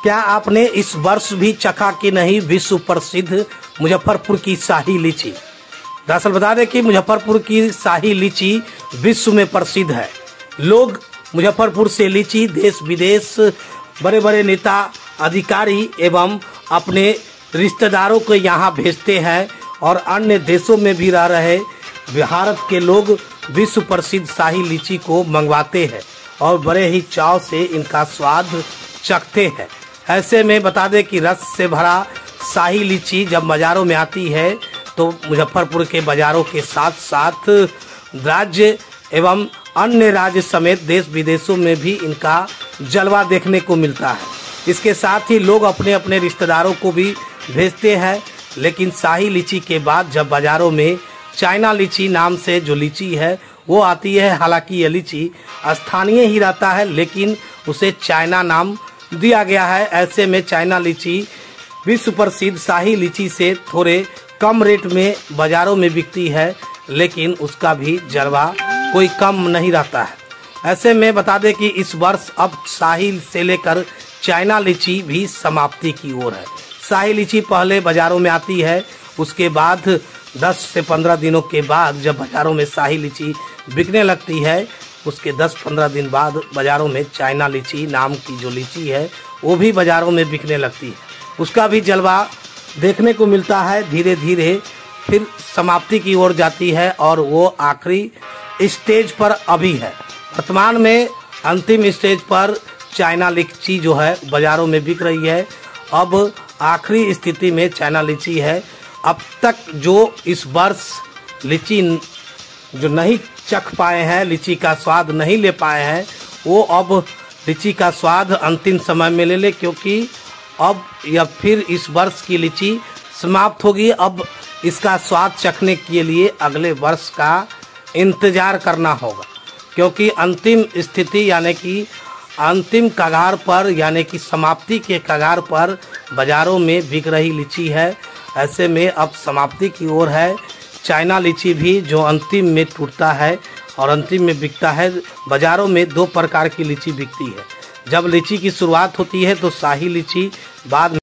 क्या आपने इस वर्ष भी चखा कि नहीं विश्व प्रसिद्ध मुजफ्फरपुर की शाही लीची। दरअसल बता दें कि मुजफ्फरपुर की शाही लीची विश्व में प्रसिद्ध है। लोग मुजफ्फरपुर से लीची देश विदेश बड़े बड़े नेता अधिकारी एवं अपने रिश्तेदारों को यहाँ भेजते हैं और अन्य देशों में भी रह रहे भारत के लोग विश्व प्रसिद्ध शाही लीची को मंगवाते हैं और बड़े ही चाव से इनका स्वाद चखते हैं। ऐसे में बता दें कि रस से भरा शाही लीची जब बाजारों में आती है तो मुजफ्फरपुर के बाजारों के साथ साथ राज्य एवं अन्य राज्य समेत देश विदेशों में भी इनका जलवा देखने को मिलता है। इसके साथ ही लोग अपने अपने रिश्तेदारों को भी भेजते हैं। लेकिन शाही लीची के बाद जब बाजारों में चाइना लीची नाम से जो लीची है वो आती है, हालांकि ये लीची स्थानीय ही रहता है लेकिन उसे चाइना नाम दिया गया है। ऐसे में चाइना लीची विश्व प्रसिद्ध शाही लीची से थोड़े कम रेट में बाजारों में बिकती है, लेकिन उसका भी जलवा कोई कम नहीं रहता है। ऐसे में बता दें कि इस वर्ष अब शाही से लेकर चाइना लीची भी समाप्ति की ओर है। शाही लीची पहले बाजारों में आती है, उसके बाद 10 से 15 दिनों के बाद जब बाजारों में शाही लीची बिकने लगती है, उसके 10-15 दिन बाद बाजारों में चाइना लीची नाम की जो लीची है वो भी बाजारों में बिकने लगती है। उसका भी जलवा देखने को मिलता है। धीरे धीरे फिर समाप्ति की ओर जाती है और वो आखिरी स्टेज पर अभी है। वर्तमान में अंतिम स्टेज पर चाइना लीची जो है बाजारों में बिक रही है। अब आखिरी स्थिति में चाइना लीची है। अब तक जो इस वर्ष लीची जो नहीं चख पाए हैं, लीची का स्वाद नहीं ले पाए हैं, वो अब लीची का स्वाद अंतिम समय में ले ले, क्योंकि अब या फिर इस वर्ष की लीची समाप्त होगी। अब इसका स्वाद चखने के लिए अगले वर्ष का इंतजार करना होगा, क्योंकि अंतिम स्थिति यानी कि अंतिम कगार पर यानी कि समाप्ति के कगार पर बाजारों में बिक रही लीची है। ऐसे में अब समाप्ति की ओर है। चाइना लीची भी जो अंतिम में टूटता है और अंतिम में बिकता है। बाजारों में 2 प्रकार की लीची बिकती है। जब लीची की शुरुआत होती है तो शाही लीची, बाद